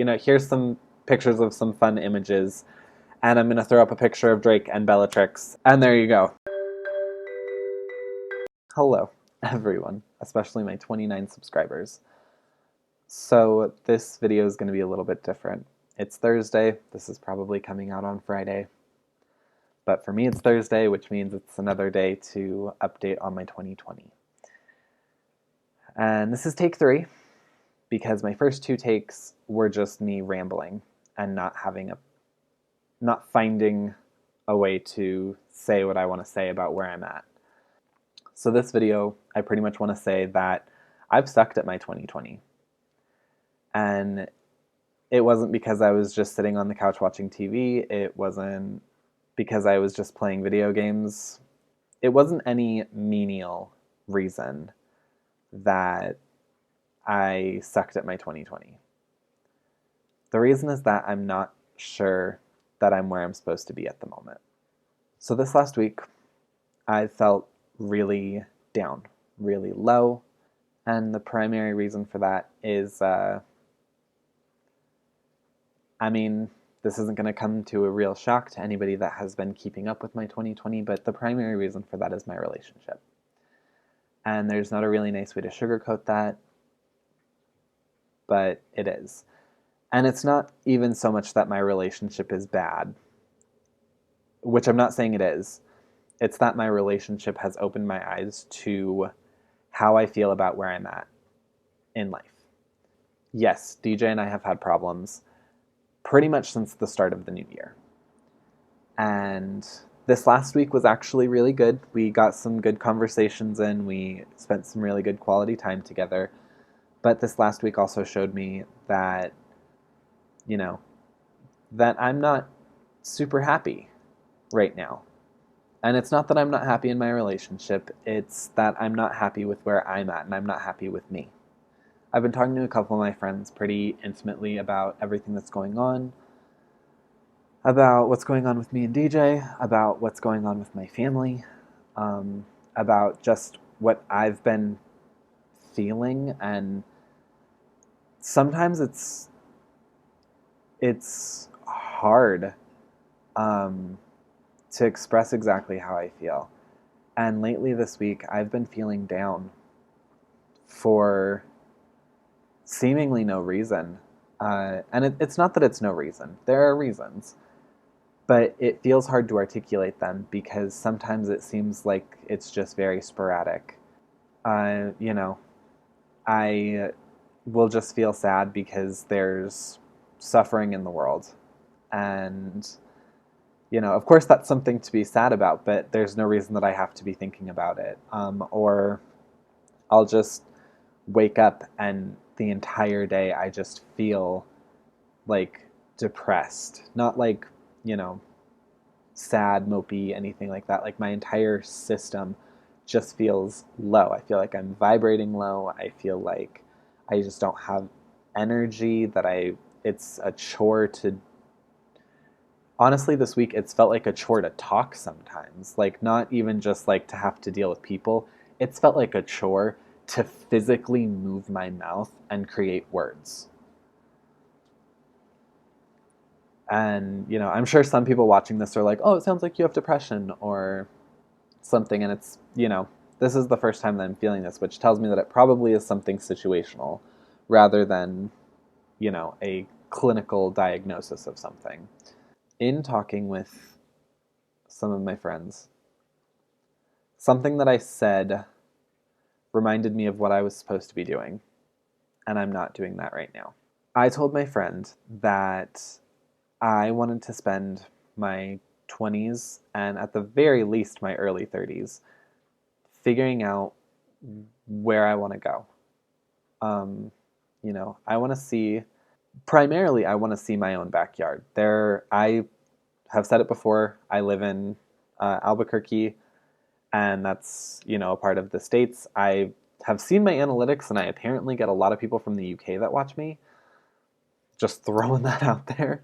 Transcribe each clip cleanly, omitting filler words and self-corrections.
Here's some pictures of some fun images, and I'm going to throw up a picture of Drake and Bellatrix, and there you go. Hello, everyone, especially my 29 subscribers. So this video is going to be a little bit different. It's Thursday. This is probably coming out on Friday. But for me, it's Thursday, which means it's another day to update on my 2020. And this is take 3, because my first 2 takes were just me rambling and not finding a way to say what I want to say about where I'm at. So this video, I pretty much want to say that I've sucked at my 2020. And it wasn't because I was just sitting on the couch watching TV. It wasn't because I was just playing video games. It wasn't any menial reason that I sucked at my 2020. The reason is that I'm not sure that I'm where I'm supposed to be at the moment. So this last week, I felt really down, really low, and the primary reason for that is, this isn't going to come to a real shock to anybody that has been keeping up with my 2020, but the primary reason for that is my relationship. And there's not a really nice way to sugarcoat that, but it is. And it's not even so much that my relationship is bad, which I'm not saying it is. It's that my relationship has opened my eyes to how I feel about where I'm at in life. Yes, DJ and I have had problems pretty much since the start of the new year. And this last week was actually really good. We got some good conversations in. We spent some really good quality time together. But this last week also showed me that, that I'm not super happy right now. And it's not that I'm not happy in my relationship, it's that I'm not happy with where I'm at, and I'm not happy with me. I've been talking to a couple of my friends pretty intimately about everything that's going on, about what's going on with me and DJ, about what's going on with my family, about just what I've been feeling, and sometimes it's hard to express exactly how I feel. And lately this week, I've been feeling down for seemingly no reason. And it's not that it's no reason. There are reasons. But it feels hard to articulate them because sometimes it seems like it's just very sporadic. I will just feel sad because there's suffering in the world. And of course that's something to be sad about, but there's no reason that I have to be thinking about it. Or I'll just wake up and the entire day I just feel like depressed. Not like, sad, mopey, anything like that. Like my entire system just feels low. I feel like I'm vibrating low. I feel like I just don't have energy, it's a chore to... Honestly, this week, it's felt like a chore to talk sometimes. Like, not even just, like, to have to deal with people. It's felt like a chore to physically move my mouth and create words. And, I'm sure some people watching this are like, oh, it sounds like you have depression or something. And it's, this is the first time that I'm feeling this, which tells me that it probably is something situational rather than, a clinical diagnosis of something. In talking with some of my friends, something that I said reminded me of what I was supposed to be doing, and I'm not doing that right now. I told my friend that I wanted to spend my 20s and at the very least my early 30s figuring out where I want to go. I want to see... Primarily, I want to see my own backyard. I have said it before, I live in Albuquerque, and that's, a part of the States. I have seen my analytics, and I apparently get a lot of people from the UK that watch me. Just throwing that out there.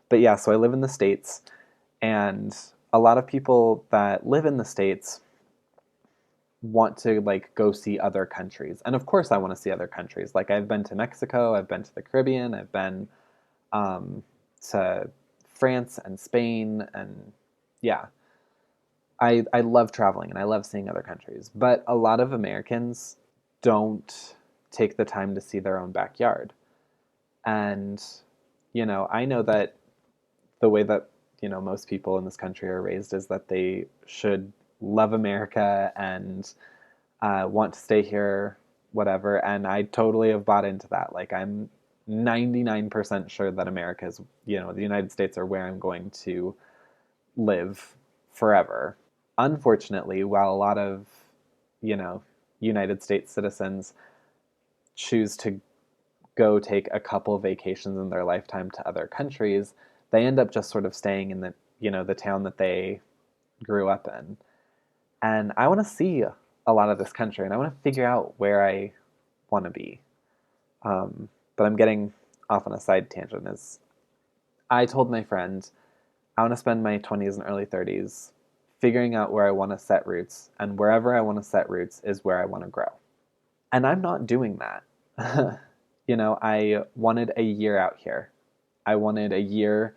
But yeah, so I live in the States, and a lot of people that live in the States want to go see other countries. And of course I want to see other countries. Like I've been to Mexico, I've been to the Caribbean, I've been um, to France and Spain, and yeah, I love traveling and I love seeing other countries. But a lot of Americans don't take the time to see their own backyard. And, I know that the way that, most people in this country are raised is that they should love America and want to stay here, whatever. And I totally have bought into that. Like, I'm 99% sure that America is, the United States are where I'm going to live forever. Unfortunately, while a lot of, you know, United States citizens choose to go take a couple vacations in their lifetime to other countries, they end up just sort of staying in the town that they grew up in. And I want to see a lot of this country and I want to figure out where I want to be. But I'm getting off on a side tangent. Is I told my friend I want to spend my 20s and early 30s figuring out where I want to set roots, and wherever I want to set roots is where I want to grow. And I'm not doing that. I wanted a year out here. I wanted a year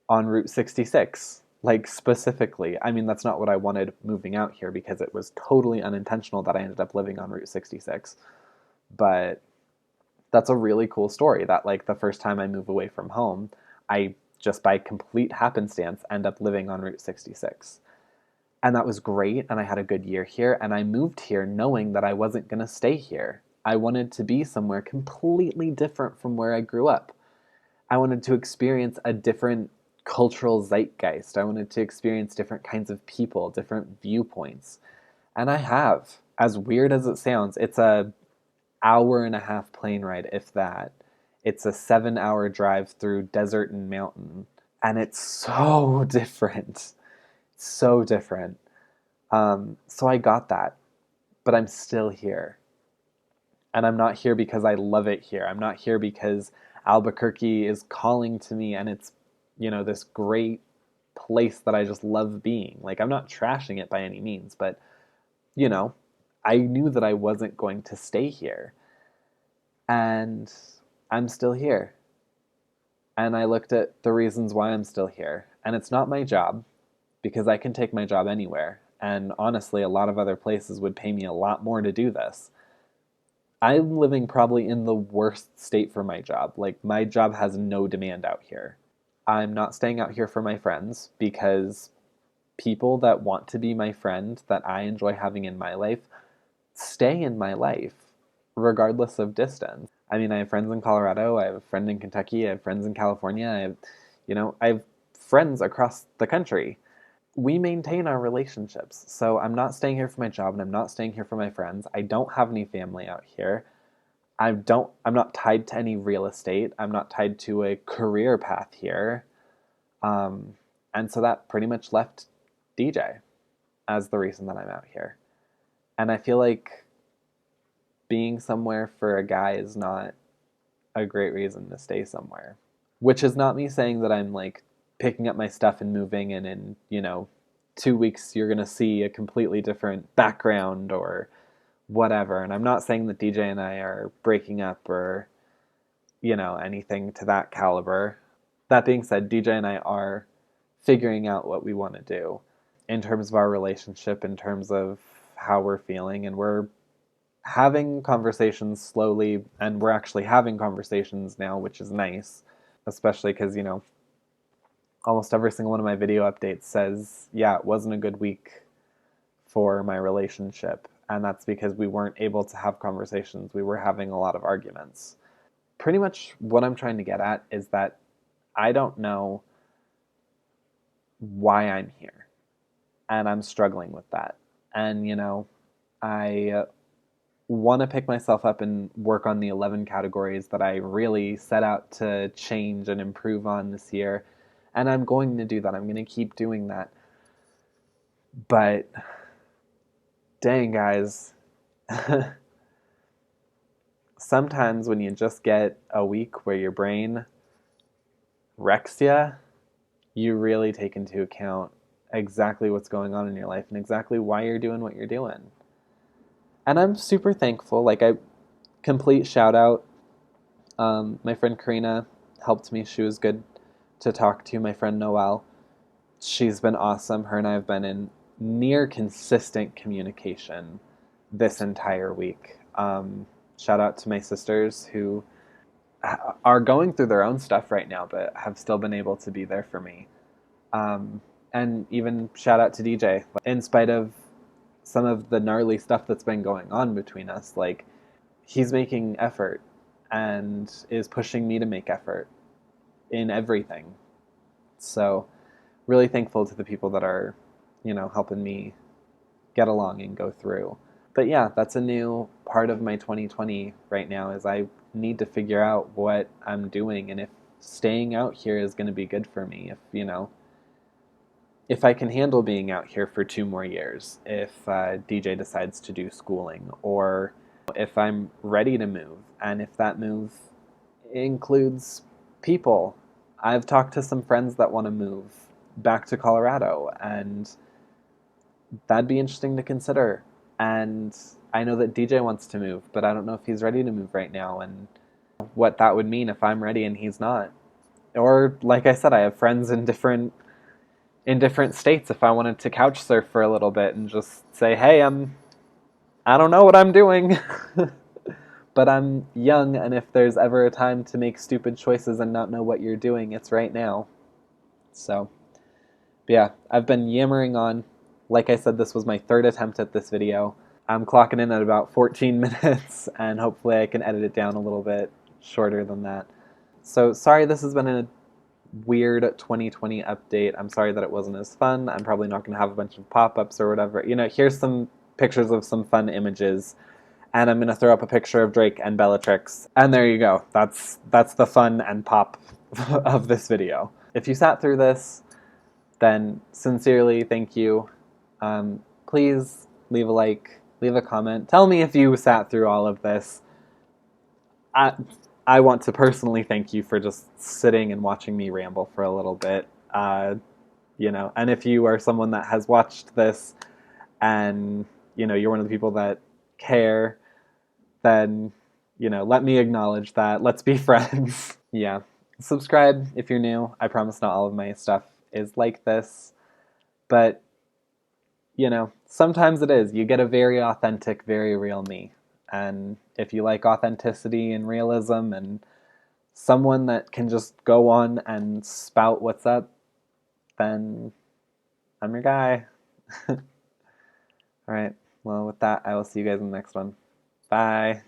on Route 66, like specifically. I mean, that's not what I wanted moving out here because it was totally unintentional that I ended up living on Route 66. But that's a really cool story that, like, the first time I move away from home, I just by complete happenstance end up living on Route 66. And that was great, and I had a good year here, and I moved here knowing that I wasn't going to stay here. I wanted to be somewhere completely different from where I grew up. I wanted to experience a different cultural zeitgeist. I wanted to experience different kinds of people, different viewpoints. And I have. As weird as it sounds, it's a hour and a half plane ride, if that. It's a 7-hour drive through desert and mountain. And it's so different. So different. So I got that. But I'm still here. And I'm not here because I love it here. I'm not here because Albuquerque is calling to me and it's, this great place that I just love being. Like, I'm not trashing it by any means, but, I knew that I wasn't going to stay here. And I'm still here. And I looked at the reasons why I'm still here. And it's not my job, because I can take my job anywhere. And honestly, a lot of other places would pay me a lot more to do this. I'm living probably in the worst state for my job. Like, my job has no demand out here. I'm not staying out here for my friends because people that want to be my friend that I enjoy having in my life stay in my life, regardless of distance. I mean, I have friends in Colorado, I have a friend in Kentucky, I have friends in California, I have friends across the country. We maintain our relationships. So I'm not staying here for my job and I'm not staying here for my friends. I don't have any family out here. I'm not tied to any real estate. I'm not tied to a career path here. And so that pretty much left DJ as the reason that I'm out here. And I feel like being somewhere for a guy is not a great reason to stay somewhere. Which is not me saying that I'm like picking up my stuff and moving and in, 2 weeks you're going to see a completely different background or whatever. And I'm not saying that DJ and I are breaking up or, anything to that caliber. That being said, DJ and I are figuring out what we want to do in terms of our relationship, in terms of how we're feeling, and we're having conversations slowly, and we're actually having conversations now, which is nice, especially because, almost every single one of my video updates says, yeah, it wasn't a good week for my relationship. And that's because we weren't able to have conversations. We were having a lot of arguments. Pretty much what I'm trying to get at is that I don't know why I'm here. And I'm struggling with that. And, I want to pick myself up and work on the 11 categories that I really set out to change and improve on this year. And I'm going to do that. I'm going to keep doing that. But dang, guys, sometimes when you just get a week where your brain wrecks you, you really take into account exactly what's going on in your life and exactly why you're doing what you're doing. And I'm super thankful. Like, complete shout out, my friend Karina, helped me. She was good to talk to. My friend Noelle, she's been awesome. Her and I have been in near consistent communication this entire week. Shout out to my sisters who are going through their own stuff right now, but have still been able to be there for me. And even shout out to DJ. In spite of some of the gnarly stuff that's been going on between us, like, he's making effort and is pushing me to make effort in everything. So really thankful to the people that are, helping me get along and go through. But yeah, that's a new part of my 2020 right now, is I need to figure out what I'm doing and if staying out here is going to be good for me. If I can handle being out here for 2 more years, if DJ decides to do schooling, or if I'm ready to move, and if that move includes people. I've talked to some friends that want to move back to Colorado, and that'd be interesting to consider. And I know that DJ wants to move, but I don't know if he's ready to move right now, and what that would mean if I'm ready and he's not. Or, like I said, I have friends in different states. If I wanted to couch surf for a little bit and just say, hey, I don't know what I'm doing, but I'm young, and if there's ever a time to make stupid choices and not know what you're doing, it's right now. So, but yeah, I've been yammering on. Like I said, this was my third attempt at this video. I'm clocking in at about 14 minutes, and hopefully I can edit it down a little bit shorter than that. So sorry this has been a weird 2020 update. I'm sorry that it wasn't as fun. I'm probably not going to have a bunch of pop-ups or whatever. Here's some pictures of some fun images, and I'm going to throw up a picture of Drake and Bellatrix, and there you go. That's the fun and pop of this video. If you sat through this, then sincerely thank you. Please leave a like, leave a comment. Tell me if you sat through all of this. I want to personally thank you for just sitting and watching me ramble for a little bit. And if you are someone that has watched this and, you're one of the people that care, then, let me acknowledge that. Let's be friends. Yeah. Subscribe if you're new. I promise not all of my stuff is like this. But, sometimes it is. You get a very authentic, very real me. And if you like authenticity and realism and someone that can just go on and spout what's up, then I'm your guy. All right. Well, with that, I will see you guys in the next one. Bye.